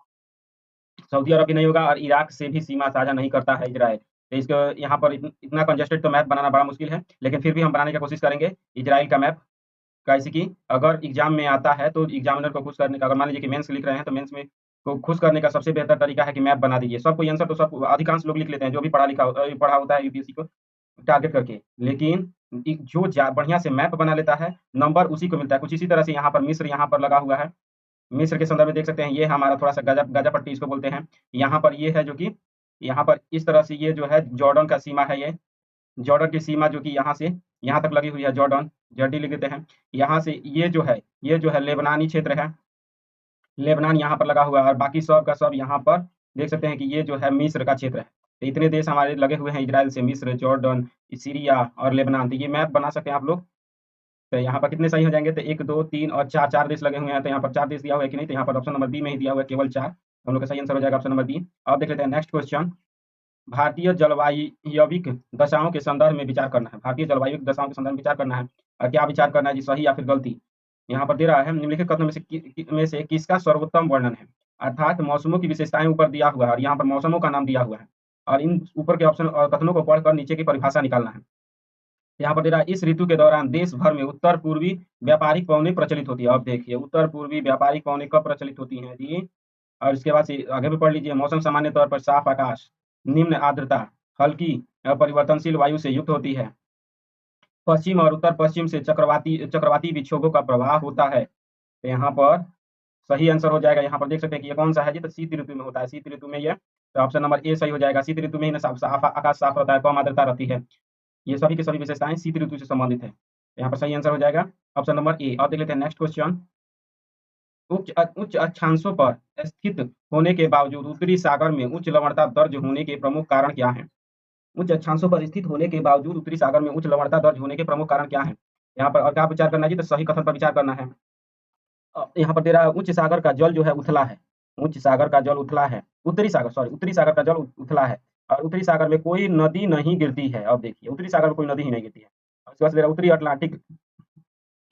Speaker 2: सऊदी अरब भी नहीं होगा, और इराक से भी सीमा साझा नहीं करता है इजराइल। तो इसको यहाँ पर इतना कंजेस्टेड तो मैप बनाना बड़ा मुश्किल है, लेकिन फिर भी हम बनाने की कोशिश करेंगे इजराइल का मैप। कैसे कि अगर एग्जाम में आता है तो एग्जामिनर को खुश करने का, अगर मान लीजिए कि मेंस लिख रहे हैं तो मेंस में को खुश करने का सबसे बेहतर तरीका है कि मैप बना दीजिए। सब कोई आंसर तो सब अधिकांश लोग लिख लेते हैं, जो भी पढ़ा होता है यूपीएससी को टारगेट करके। लेकिन जो बढ़िया से मैप बना लेता है, नंबर उसी को मिलता है। कुछ इसी तरह से यहाँ पर मिस्र यहाँ पर लगा हुआ है। मिस्र के संदर्भ में देख सकते हैं, ये हमारा थोड़ा-सा गाज़ा पट्टी इसको बोलते हैं। यहाँ पर ये है जो कि यहाँ पर इस तरह से ये जो है जॉर्डन का सीमा है ये। जॉर्डन की सीमा जो कि यहाँ से यहाँ तक लगी हुई है जॉर्डन, ज़ेड लिख देते हैं। यहाँ से ये जो है लेबनानी क्षेत्र है। लेबनान यहाँ पर लगा हुआ है, और बाकी सब का सब यहाँ पर देख सकते हैं कि ये जो है मिस्र का क्षेत्र है। तो इतने देश हमारे लगे हुए हैं इजराइल से, मिस्र, जॉर्डन, सीरिया और लेबनान। तो ये मैप बना सकते हैं आप लोग। तो यहाँ पर कितने सही हो जाएँगे? तो 1, 2, 3 और 4, 4 देश लगे हुए हैं। तो यहाँ पर 4 देश दिया हुआ है कि नहीं? तो यहाँ पर ऑप्शन नंबर बी में ही दिया हुआ है केवल 4। हम लोग का सही आंसर हो जाएगा ऑप्शन नंबर बी। अब देख लेते हैं नेक्स्ट क्वेश्चन। भारतीय जलवायविक दशाओं के संदर्भ में विचार करना है। भारतीय जलवायु दशाओं के संदर्भ में विचार करना है। और क्या विचार करना है जी? सही या फिर गलती? यहाँ पर दे रहा है, निम्नलिखित कथनों में से किसका सर्वोत्तम वर्णन है? अर्थात मौसमों की विशेषताएँ ऊपर दिया हुआ है, और यहाँ पर मौसमों का नाम दिया हुआ है, और इन ऊपर के ऑप्शन और कथनों को पढ़कर नीचे की परिभाषा निकालना है। यहाँ पर दे रहा है, इस ऋतु के दौरान देश भर में उत्तर पूर्वी व्यापारिक पवनें प्रचलित होती है। अब देखिए, उत्तर पूर्वी व्यापारिक पवनें कब प्रचलित होती हैं जी? और इसके बाद से आगे भी पढ़ लीजिए। मौसम सामान्य तौर पर साफ आकाश, निम्न आर्द्रता, हल्की परिवर्तनशील वायु से युक्त होती है। पश्चिम और उत्तर पश्चिम से चक्रवाती विक्षोभों का प्रवाह होता है। तो यहाँ पर सही आंसर हो जाएगा। यहाँ पर देख सकते हैं कि ये कौन सा है जी? तो शीत ऋतु में होता है। शीत ऋतु में ये, तो ऑप्शन नंबर ए सही हो जाएगा। शीत ऋतु में ही ना साफ आकाश साफ रहता है, कम आर्द्रता रहती है। ये सभी की सभी विशेषताएं शीत ऋतु से संबंधित है। यहाँ पर सही आंसर हो जाएगा ऑप्शन नंबर ए। अब देख लेते हैं नेक्स्ट क्वेश्चन। उच्च अक्षांशों पर स्थित होने के बावजूद उत्तरी सागर में उच्च लवणता दर्ज होने के प्रमुख कारण क्या हैं? उच्च अक्षांशों पर स्थित होने के बावजूद उत्तरी सागर में उच्च लवणता दर्ज होने के प्रमुख कारण क्या हैं? यहाँ पर और क्या विचार करना है जी? तो सही कथन पर विचार करना है। यहाँ पर दे रहा है, उच्च सागर का जल जो है उथला है। उच्च सागर का जल उथला है। उत्तरी सागर का जल उथला है, और उत्तरी सागर में कोई नदी नहीं गिरती है। अब देखिए, उत्तरी सागर में कोई नदी ही नहीं गिरती है। उसके बाद से दे रहा है, उत्तरी अटलांटिक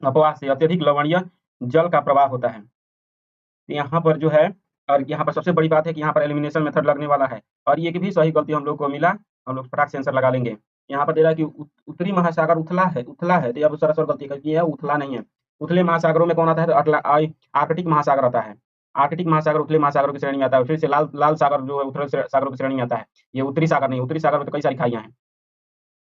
Speaker 2: अपवाह से अत्यधिक लवणीय जल का प्रवाह होता है। तो यहाँ पर जो है, और यहाँ पर सबसे बड़ी बात है कि यहाँ पर एलिमिनेशन मेथड लगने वाला है, और ये भी सही गलती हम लोग को मिला। हम लोग फटाक से आंसर लगा लेंगे। यहाँ पर दे रहा है कि उत्तरी महासागर उथला है। तो ये अब सरासर गलती कर दी है, उथला नहीं है। उथले महासागरों में कौन आता है? तो आर्कटिक महासागर आता है। आर्कटिक महासागर उथले महासागरों की श्रेणी में आता है। फिर से लाल सागर जो है उथले सागरों की श्रेणी में आता है। ये उत्तरी सागर नहीं, उत्तरी सागर में तो कई सारी खाइयां हैं।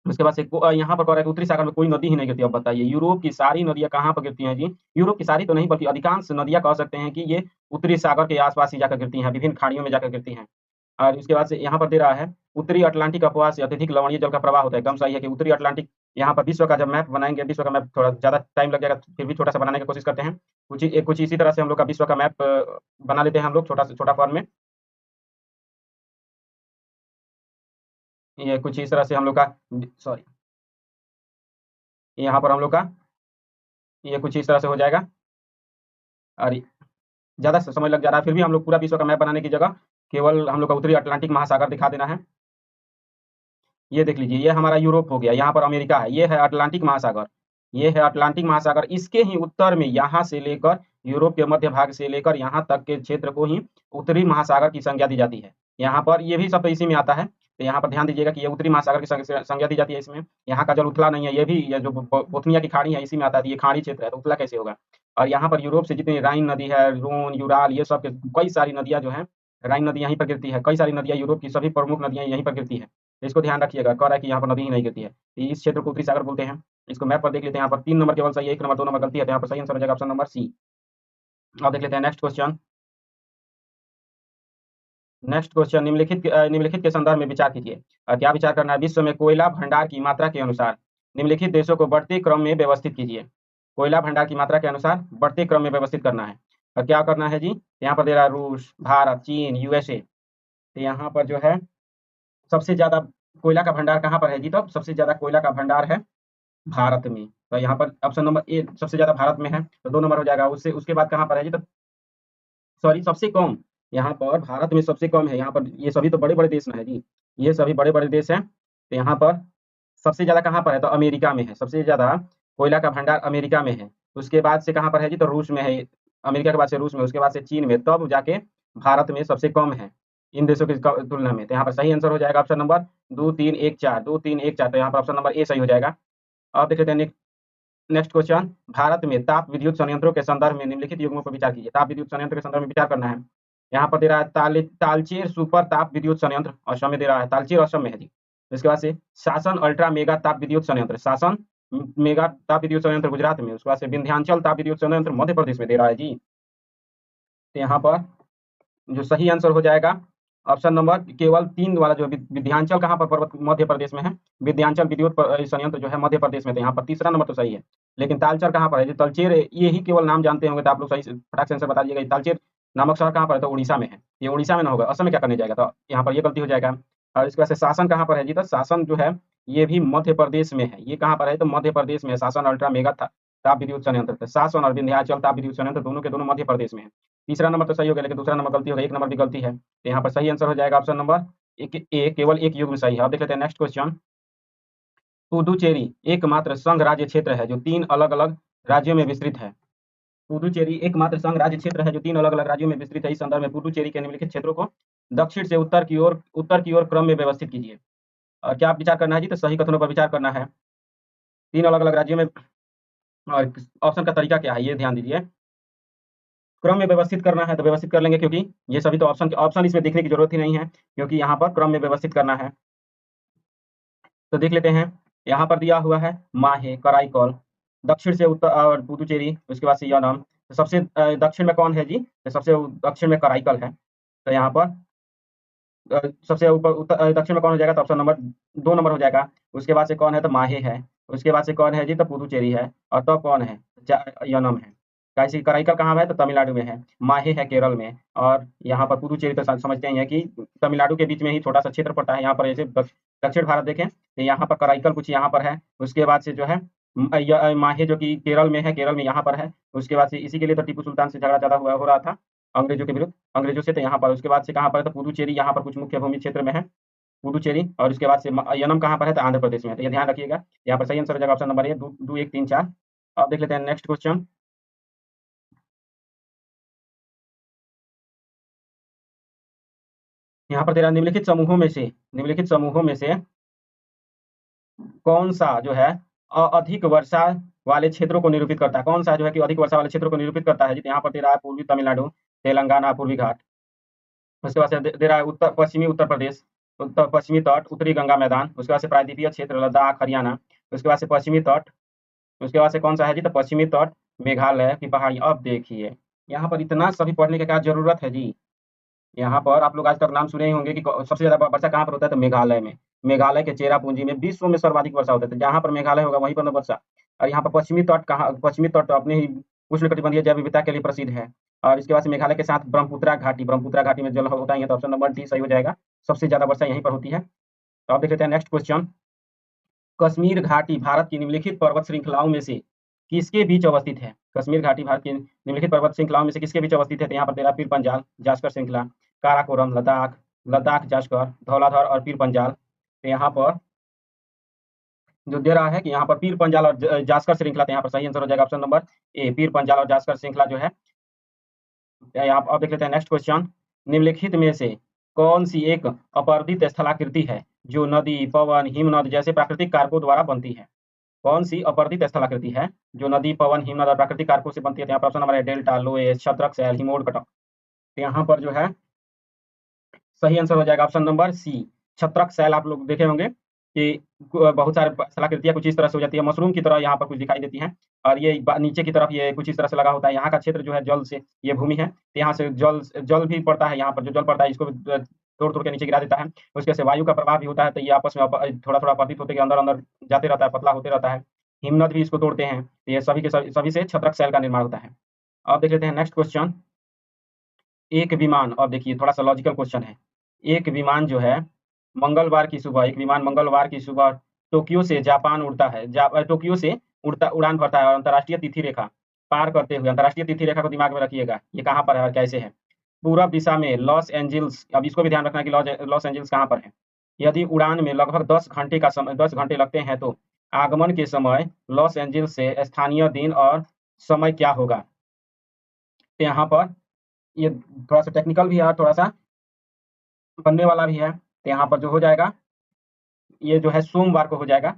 Speaker 2: उसके बाद से यहाँ पर कह रहा है कि उत्तरी सागर में कोई नदी ही नहीं गिरती। अब बताइए, यूरोप की सारी नदियाँ कहाँ पर गिरती हैं जी? यूरोप की सारी तो नहीं, बल्कि अधिकांश नदियाँ कह सकते हैं कि ये उत्तरी सागर के आसपास ही जाकर गिरती हैं, विभिन्न खाड़ियों में जाकर गिरती हैं। और उसके बाद से यहाँ पर दे रहा है, उत्तरी अटलांटिक अपवाह से अत्यधिक लवणीय जल का प्रवाह होता है। एकदम सही है कि उत्तरी अटलांटिक, यहाँ पर विश्व का जब मैप बनाएंगे, विश्व का मैप थोड़ा ज़्यादा टाइम लग जाएगा, फिर भी छोटा सा बनाने की कोशिश करते हैं। कुछ इसी तरह से हम लोग का विश्व का मैप बना लेते हैं हम लोग, छोटा से छोटा फॉर्म में। ये कुछ इस तरह से हम लोग का, सॉरी, यहाँ पर हम लोग का ये कुछ इस तरह से हो जाएगा। और ज़्यादा समय लग जा रहा है, फिर भी हम लोग पूरा विश्व का मैप बनाने की जगह केवल हम लोग का उत्तरी अटलांटिक महासागर दिखा देना है। ये देख लीजिए, ये हमारा यूरोप हो गया, यहाँ पर अमेरिका है, ये है अटलांटिक महासागर, ये है अटलांटिक महासागर। इसके ही उत्तर में यहाँ से लेकर यूरोप के मध्य भाग से लेकर यहाँ तक के क्षेत्र को ही उत्तरी महासागर की संज्ञा दी जाती है। यहाँ पर ये भी सब तो इसी में आता है, तो यहाँ पर ध्यान दीजिएगा कि ये उत्तरी महासागर की संज्ञा दी जाती है इसमें। यहाँ का जल उथला नहीं है, ये भी, ये जो बोथनिया की खाड़ी है इसी में आता है, ये खाड़ी क्षेत्र है, तो उथला कैसे होगा। और यहाँ पर यूरोप से जितनी राइन नदी है, रोन, यूराल, ये सब कई सारी नदियाँ जो है, राइन नदी यहीं पर गिरती है, कई सारी नदियाँ, यूरोप की सभी प्रमुख नदियाँ यहीं पर गिरती है। तो इसको ध्यान रखिएगा, कह रहा है कि यहाँ पर नदी ही नहीं गिरती है, तो इस क्षेत्र को उत्तरी सागर बोलते हैं। इसको मैप पर देख लेते हैं, यहाँ पर 3 नंबर केवल सही है, 1 नंबर 2 नंबर गलती है, तो यहाँ पर सही आंसर हो जाएगा ऑप्शन नंबर सी। अब देख लेते हैं नेक्स्ट क्वेश्चन। नेक्स्ट क्वेश्चन, निम्नलिखित के संदर्भ में विचार कीजिए। क्या विचार करना है? विश्व में कोयला भंडार की मात्रा के अनुसार निम्नलिखित देशों को बढ़ते क्रम में व्यवस्थित कीजिए। कोयला भंडार की मात्रा के अनुसार बढ़ते क्रम में व्यवस्थित करना है। और क्या करना है जी? यहाँ पर दे रहा है रूस, भारत, चीन, यूएसए। तो यहाँ पर जो है सबसे ज्यादा कोयला का भंडार कहाँ पर है जी? तो सबसे ज्यादा कोयला का भंडार है भारत में, तो यहाँ पर ऑप्शन नंबर ए सबसे ज्यादा भारत में है, तो 2 नंबर हो जाएगा। उससे उसके बाद कहाँ पर है जी? तो सॉरी, सबसे कम, यहाँ पर भारत में सबसे कम है। यहाँ पर ये सभी तो बड़े बड़े देश है जी, ये सभी बड़े बड़े देश हैं। तो यहाँ पर सबसे ज्यादा कहाँ पर है? तो अमेरिका में है, सबसे ज्यादा कोयला का भंडार अमेरिका में है। उसके बाद से कहाँ पर है जी? तो रूस में है, अमेरिका के बाद से रूस में, उसके बाद से चीन में, तब जाके भारत में सबसे कम है इन देशों की तुलना में। तो यहाँ पर सही आंसर हो जाएगा ऑप्शन नंबर 2 3 1 4, 2 3 1 4, तो यहाँ पर ऑप्शन नंबर ए सही हो जाएगा। अब देख लेते हैं नेक्स्ट क्वेश्चन। भारत में ताप विद्युत संयंत्रों के संदर्भ में निम्नलिखित युग्मों पर विचार कीजिए। ताप विद्युत संयंत्र के संदर्भ में विचार करना है। यहाँ पर दे रहा है तालचेर सुपर ताप विद्युत संयंत्र, असम में दे रहा है, तालचेर असम में है जी। इसके बाद से शासन अल्ट्रा मेगा ताप विद्युत संयंत्र, शासन मेगा ताप विद्युत संयंत्र गुजरात में। उसके बाद से विंध्याचल ताप विद्युत संयंत्र मध्य प्रदेश में दे रहा है जी। तो यहाँ पर जो सही आंसर हो जाएगा ऑप्शन नंबर केवल 3 वाला, जो विंध्याचल कहाँ पर पर्वत मध्य प्रदेश में है, विंध्याचल विद्युत संयंत्र जो है मध्य प्रदेश में, तो यहाँ पर तीसरा नंबर तो सही है। लेकिन तालचेर कहाँ पर है? तलचेर, ये ही केवल नाम जानते होंगे तो आप लोग सही से फटाक से आंसर बता दीजिएगा। तालचेर नामक शहर कहाँ पर है? तो उड़ीसा में है। ये उड़ीसा में ना होगा, असम में क्या करने जाएगा, तो यहाँ पर ये गलती हो जाएगा। और इसके बाद से शासन कहाँ पर है जी? तो शासन जो है ये भी मध्य प्रदेश में है। ये कहाँ पर है? तो मध्य प्रदेश में है, शासन अल्ट्रा मेगा ताप विद्युत संयंत्र। तो शासन और विंध्याचल ताप विद्युत संयंत्र दोनों के दोनों मध्य प्रदेश में है। तीसरा नंबर तो सही हो गया, लेकिन दूसरा नंबर गलती हो गया, 1 नंबर भी गलती है। तो यहाँ पर सही आंसर हो जाएगा ऑप्शन नंबर ए, केवल एक युग्म सही है। अब देख लेते हैं नेक्स्ट क्वेश्चन। पुदुचेरी एकमात्र संघ राज्य क्षेत्र है जो 3 अलग-अलग राज्यों में विस्तृत है। पुदुचेरी एकमात्र संघ राज्य क्षेत्र है जो 3 अलग-अलग राज्यों में विस्तृत है। इस संदर्भ में पुदुचेरी के निम्नलिखित क्षेत्रों को दक्षिण से उत्तर की ओर क्रम में व्यवस्थित कीजिए। और क्या विचार करना है जी? तो सही कथनों पर विचार करना है 3 अलग-अलग राज्यों में। और ऑप्शन का तरीका क्या है ये ध्यान दीजिए। क्रम में व्यवस्थित करना है तो व्यवस्थित कर लेंगे, क्योंकि ये सभी तो ऑप्शन इसमें देखने की जरूरत ही नहीं है, क्योंकि यहाँ पर क्रम में व्यवस्थित करना है। तो देख लेते हैं, यहाँ पर दिया हुआ है माहे, कराईकल, दक्षिण से उत्तर और पुदुचेरी, उसके बाद से यानम। तो सबसे दक्षिण में कौन है जी? तो सबसे दक्षिण में कराईकल है। तो यहाँ पर सबसे ऊपर दक्षिण में कौन हो जाएगा? तो ऑप्शन नंबर 2 नंबर हो जाएगा। उसके बाद से कौन है? तो माहे है। उसके बाद से कौन है जी? तो पुदुचेरी है। और तो कौन है? यानम है। कैसे कराईकल कहाँ है? तो तमिलनाडु में है। माहे है केरल में। और यहाँ पर पुदुचेरी तो समझते ही हैं कि तमिलनाडु के बीच में ही छोटा सा क्षेत्र पड़ता है। यहाँ पर जैसे दक्षिण भारत देखें तो यहाँ पर कराईकल कुछ यहाँ पर है। उसके बाद से जो है माहे जो कि केरल में है, केरल में यहाँ पर है। उसके बाद से इसी के लिए तो टीपू सुल्तान से झगड़ा ज़्यादा हो रहा था अंग्रेजों के विरुद्ध, अंग्रेजों से। तो यहाँ पर उसके बाद से कहाँ पर है? तो पुदुचेरी यहाँ पर कुछ मुख्य भूमि क्षेत्र में है, पुदुचेरी। और उसके बाद से यनम कहाँ पर है? तो आंध्र प्रदेश में है। तो ये ध्यान रखिएगा, यहाँ पर सही आंसर हो जाएगा ऑप्शन नंबर ए, 2 1 3 4। अब देख लेते हैं नेक्स्ट क्वेश्चन। यहाँ पर तेरा निम्नलिखित समूहों में से कौन सा जो है अधिक वर्षा वाले क्षेत्रों को निरूपित करता है? कौन सा जो है कि अधिक वर्षा वाले क्षेत्रों को निरूपित करता है जी? तो यहाँ पर तेरा है पूर्वी तमिलनाडु, तेलंगाना, पूर्वी घाट। उसके बाद से दे रहा है पश्चिमी उत्तर प्रदेश, उत्तर पश्चिमी तट, उत्तरी गंगा मैदान। उसके बाद से प्रायद्वीपीय क्षेत्र लद्दाख, हरियाणा। उसके बाद से पश्चिमी तट। उसके बाद से कौन सा है जी? तो पश्चिमी तट, मेघालय की पहाड़ी। अब देखिए, यहाँ पर इतना सभी पढ़ने की क्या जरूरत है जी? यहाँ पर आप लोग आज तक नाम सुने ही होंगे कि सबसे ज्यादा वर्षा कहाँ पर होता है? तो मेघालय में। मेघालय के चेरापूंजी में विश्व में सर्वाधिक वर्षा होता है। तो जहाँ पर मेघालय होगा वहीं पर ना वर्षा। और यहाँ पर पश्चिमी तट कहाँ? पश्चिमी तट तो अपने ही उष्णकटिबंधीय जैव विविधता के लिए प्रसिद्ध है। और इसके बाद से मेघालय के साथ ब्रह्मपुत्रा घाटी में जल होता है। तो ऑप्शन नंबर डी सही हो जाएगा, सबसे ज्यादा वर्षा यहीं पर होती है। तो आप देख लेते हैं नेक्स्ट क्वेश्चन। कश्मीर घाटी भारत की निम्नलिखित पर्वत श्रृंखलाओं में से किसके बीच अवस्थित है? कश्मीर घाटी भारत की निम्नलिखित पर्वत श्रृंखलाओं में से किसके बीच अवस्थित है? तो यहाँ पर तेरा पीर पंजाल जास्कर श्रृंखला, काराकोरम, लद्दाख, लद्दाख जास्कर, धौलाधर और पीर पंजाल। तो यहाँ पर जो दे रहा है कि यहाँ पर पीर पंजाल और जास्कर श्रृंखला, तो यहाँ पर सही आंसर हो जाएगा option number A, Pir Panjal और जास्कर श्रृंखला जो है। आप अब देख लेते हैं नेक्स्ट क्वेश्चन। निम्नलिखित में से कौन सी एक अपवर्तित स्थलाकृति है जो नदी, पवन, हिमनद जैसे प्राकृतिक कारकों द्वारा बनती है? कौन सी अपवर्तित स्थलाकृति है जो नदी, पवन, हिमनद और प्राकृतिक कारकों से बनती है? तो यहाँ पर ऑप्शन नंबर है डेल्टा, लोए, छत्रक शैल, हिमोड, कटक। तो यहाँ पर जो है सही आंसर हो जाएगा ऑप्शन नंबर सी, छत्रक शैल। आप लोग देखे होंगे कि बहुत सारे स्थलाकृतियां कुछ इस तरह से हो जाती है, मशरूम की तरह यहाँ पर कुछ दिखाई देती हैं, और ये नीचे की तरफ ये कुछ इस तरह से लगा होता है। यहाँ का क्षेत्र जो है जल से, ये भूमि है, तो यहाँ से जल जल भी पड़ता है, यहाँ पर जो जल पड़ता है इसको भी तोड़ तोड़ के नीचे गिरा देता है। उसके से वायु का प्रभाव भी होता है, तो ये आपस में थोड़ा थोड़ा अपवर्तित होते अंदर अंदर जाते रहता है, पतला होते रहता है। हिमनद भी इसको तोड़ते हैं, तो ये सभी के सभी से छत्रक शैल का निर्माण होता है। अब देख लेते हैं नेक्स्ट क्वेश्चन। एक विमान, और देखिए थोड़ा सा लॉजिकल क्वेश्चन है। एक विमान जो है मंगलवार की सुबह, एक विमान मंगलवार की सुबह टोक्यो से जापान उड़ता है, टोक्यो से उड़ान भरता है और अंतर्राष्ट्रीय तिथि रेखा पार करते हुए, अंतर्राष्ट्रीय तिथि रेखा को दिमाग में रखिएगा, ये कहाँ पर है और कैसे है? पूरब दिशा में लॉस एंजल्स, अब इसको भी ध्यान रखना कि लॉस एंजल्स कहाँ पर है। यदि उड़ान में लगभग 10 घंटे का समय 10 घंटे लगते हैं तो आगमन के समय लॉस एंजल्स से स्थानीय दिन और समय क्या होगा? तो यहाँ पर ये थोड़ा सा टेक्निकल भी है और थोड़ा सा बनने वाला भी है। तो यहाँ पर जो हो जाएगा, ये जो है सोमवार को हो जाएगा,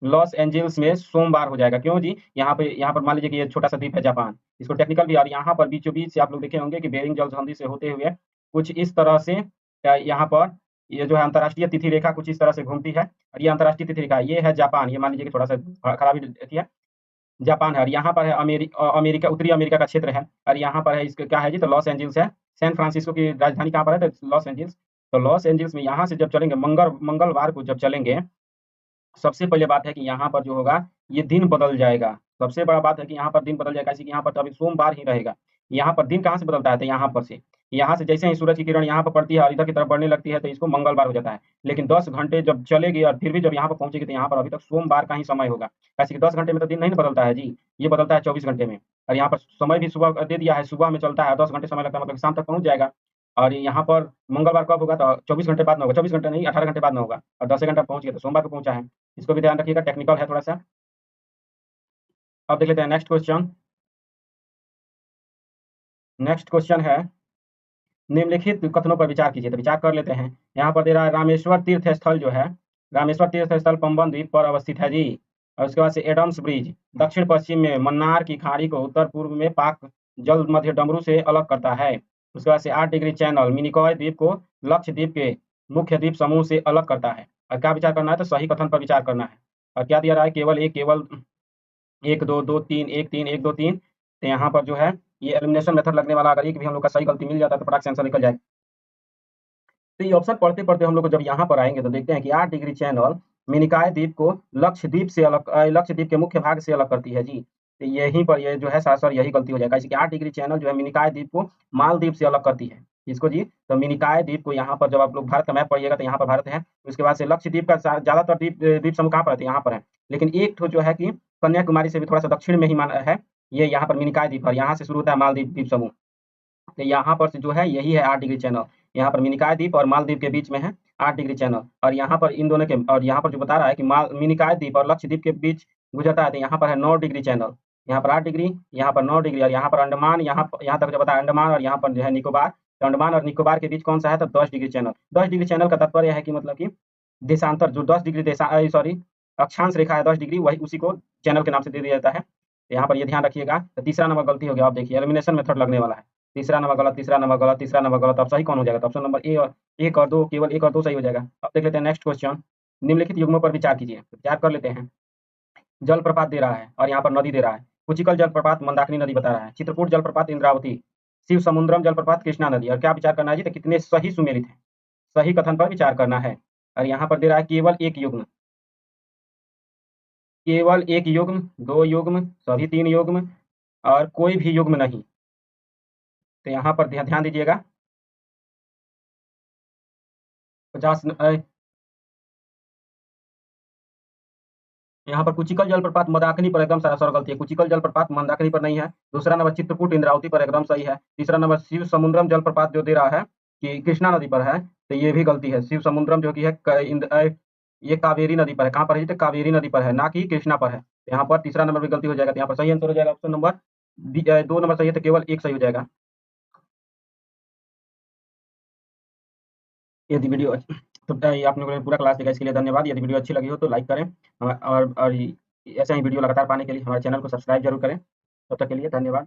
Speaker 2: लॉस एंजल्स में सोमवार हो जाएगा। क्यों जी? यहाँ पर मान लीजिए कि ये छोटा सा द्वीप है जापान, इसको टेक्निकल भी, और यहाँ पर बीचों बीच से आप लोग देखे होंगे कि बेरिंग जल संधि से होते हुए कुछ इस तरह से यहाँ पर ये जो है अंतर्राष्ट्रीय तिथि रेखा कुछ इस तरह से घूमती है, और ये अंतर्राष्ट्रीय तिथि रेखा ये है जापान। ये मान लीजिए कि थोड़ा सा खराबी है, जापान है, और यहाँ पर है अमेरिका, उत्तरी अमेरिका का क्षेत्र है, और यहाँ पर है इसका क्या है जी? तो लॉस एंजल्स है। सैन फ्रांसिस्को की राजधानी कहाँ पर है? तो लॉस एंजल्स। तो लॉस एंजल्स में यहाँ से जब चलेंगे मंगलवार को जब चलेंगे, सबसे पहले बात है कि यहाँ पर जो होगा ये दिन बदल जाएगा। सबसे बड़ा बात है कि यहाँ पर दिन बदल जाएगा, ऐसे कि यहाँ पर तो अभी सोमवार ही रहेगा। यहाँ पर दिन कहाँ से बदलता है? तो यहाँ पर से, यहाँ से जैसे ही सूरज की किरण यहाँ पर पड़ती है और इधर की तरफ बढ़ने लगती है तो इसको मंगलवार हो जाता है। लेकिन 10 घंटे जब चलेगी और फिर भी जब यहाँ पर पहुंचेगी तो यहाँ पर अभी तक सोमवार का ही समय होगा। ऐसे कि 10 घंटे में तो दिन नहीं बदलता है जी, ये बदलता है 24 घंटे में। और यहाँ पर समय भी सुबह दे दिया है, सुबह में चलता है, 10 घंटे समय लगता है, मतलब शाम तक पहुंच जाएगा। और यहाँ पर मंगलवार कब होगा? तो 24 घंटे बाद में होगा, 24 घंटे नहीं 18 घंटे बाद में होगा, और 10 घंटा पहुंच गया तो सोमवार को पहुंचा है। इसको भी ध्यान रखिएगा, टेक्निकल है थोड़ा सा। अब देख लेते हैं नेक्स्ट क्वेश्चन। नेक्स्ट क्वेश्चन है, निम्नलिखित कथनों पर विचार कीजिए। तो विचार कर लेते हैं। यहाँ पर दे रहा है रामेश्वर तीर्थ स्थल जो है, रामेश्वर तीर्थ स्थल पंबन द्वीप पर अवस्थित है जी। और उसके बाद से एडम्स ब्रिज दक्षिण पश्चिम में मन्नार की खाड़ी को उत्तर पूर्व में पाक जल मध्य डमरू से अलग करता है। उसके बाद से 8 डिग्री चैनल मिनिकॉय द्वीप को लक्षद्वीप के मुख्य द्वीप समूह से अलग करता है। और क्या विचार करना है? तो सही कथन पर विचार करना है। और क्या दिया रहा है? केवल एक दो दो तीन, एक तीन, एक दो तीन। तो यहाँ पर जो है ये एलिमिनेशन मेथड लगने वाला, अगर एक भी हम लोग का सही गलती मिल जाता है तो फटाक से आंसर निकल जाए। तो ये ऑप्शन पढ़ते पढ़ते हम लोग को जब यहाँ पर आएंगे तो देखते हैं कि 8 डिग्री चैनल मिनिकॉय द्वीप को लक्षद्वीप के मुख्य भाग से अलग करती है जी। तो यहीं पर ये जो है सरासर यही गलती हो जाएगा, इसकी 8 डिग्री चैनल जो है मिनिकॉय द्वीप को मालदीव से अलग करती है। इसको जी, तो मिनिकॉय द्वीप को यहाँ पर जब आप लोग भारत का मैप पढ़िएगा तो यहाँ पर भारत है। उसके बाद से लक्षद्वीप का ज्यादातर द्वीप समूह कहाँ पर है? यहाँ पर है। लेकिन एक ठो जो है कि कन्याकुमारी से भी थोड़ा सा दक्षिण में ही है, ये यहाँ पर मिनिकॉय द्वीप, और यहाँ से शुरू होता है मालदीव द्वीप समूह। तो यहाँ पर से जो है यही है 8 डिग्री चैनल। यहाँ पर मिनिकॉय द्वीप और मालदीव के बीच में है 8 डिग्री चैनल, और यहाँ पर इन दोनों के, और यहाँ पर जो बता रहा है कि मिनिकॉय द्वीप और लक्षद्वीप के बीच गुजरता है, तो यहाँ पर है 9 डिग्री चैनल। यहाँ पर 8 डिग्री, यहाँ पर 9 डिग्री, और यहाँ पर अंडमान, यहाँ तक जो बताया अंडमान, और यहाँ पर जो है निकोबार। तो अंडमान और निकोबार के बीच कौन सा है? तो 10 डिग्री चैनल। 10 डिग्री चैनल का तात्पर्य है कि मतलब कि देशांतर जो 10 डिग्री सॉरी अक्षांश रेखा है 10 डिग्री, वही उसी को चैनल के नाम से दे दिया जाता है। तो यहाँ पर ये ध्यान रखिएगा। तो तीसरा नंबर गलती हो गया। आप देखिए एलिमिनेशन मेथड लगने वाला है। तीसरा नंबर गलत, तीसरा नंबर गलत, तीसरा नंबर गलत। अब सही कौन हो जाएगा? तो ऑप्शन नंबर ए और 1 और 2, केवल 1 और 2 सही हो जाएगा। अब देख लेते हैं नेक्स्ट क्वेश्चन। निम्नलिखित युग्मों पर विचार कीजिए। विचार कर लेते हैं। जलप्रपात दे रहा है और यहाँ पर नदी दे रहा है। कुचिकल जलप्रपात मंदाकिनी नदी बता रहा है, चित्रकूट जलप्रपात इंद्रावती, शिव समुद्रम जलप्रपात कृष्णा नदी। और क्या विचार करना है जी? तो कितने सही सुमेलित है, सही कथन पर विचार करना है। और यहाँ पर दे रहा है केवल एक युग्म, केवल एक युग्म, 2 युग्म, सभी 3 युग्म, और कोई भी युग्म नहीं। तो यहाँ पर ध्यान दीजिएगा। 50 यहाँ पर कुचिकल जलप्रपात मंदाकिनी पर एकदम सरासर गलती है। कुचिकल जलप्रपात मंदाकिनी पर नहीं है। दूसरा नंबर चित्रकूट इंद्रावती पर एकदम सही है। तीसरा नंबर शिव समुद्रम जलप्रपात जो दे रहा है कि कृष्णा नदी पर है, तो ये भी गलती है। शिव समुद्रम जो कि है ये कावेरी नदी पर है। कहाँ पर है? तो कावेरी नदी पर है, ना कि कृष्णा पर है। यहाँ पर तीसरा नंबर भी गलती हो जाएगा। तो यहाँ पर सही आंसर हो जाएगा ऑप्शन नंबर 2 नंबर सही है, तो केवल 1 सही हो जाएगा। यदि वीडियो तो ये आप लोगों ने पूरा क्लास देखा, इसके लिए धन्यवाद। यदि वीडियो अच्छी लगी हो तो लाइक करें, और ऐसा ही वीडियो लगातार पाने के लिए हमारे चैनल को सब्सक्राइब जरूर करें। तब तक के लिए धन्यवाद।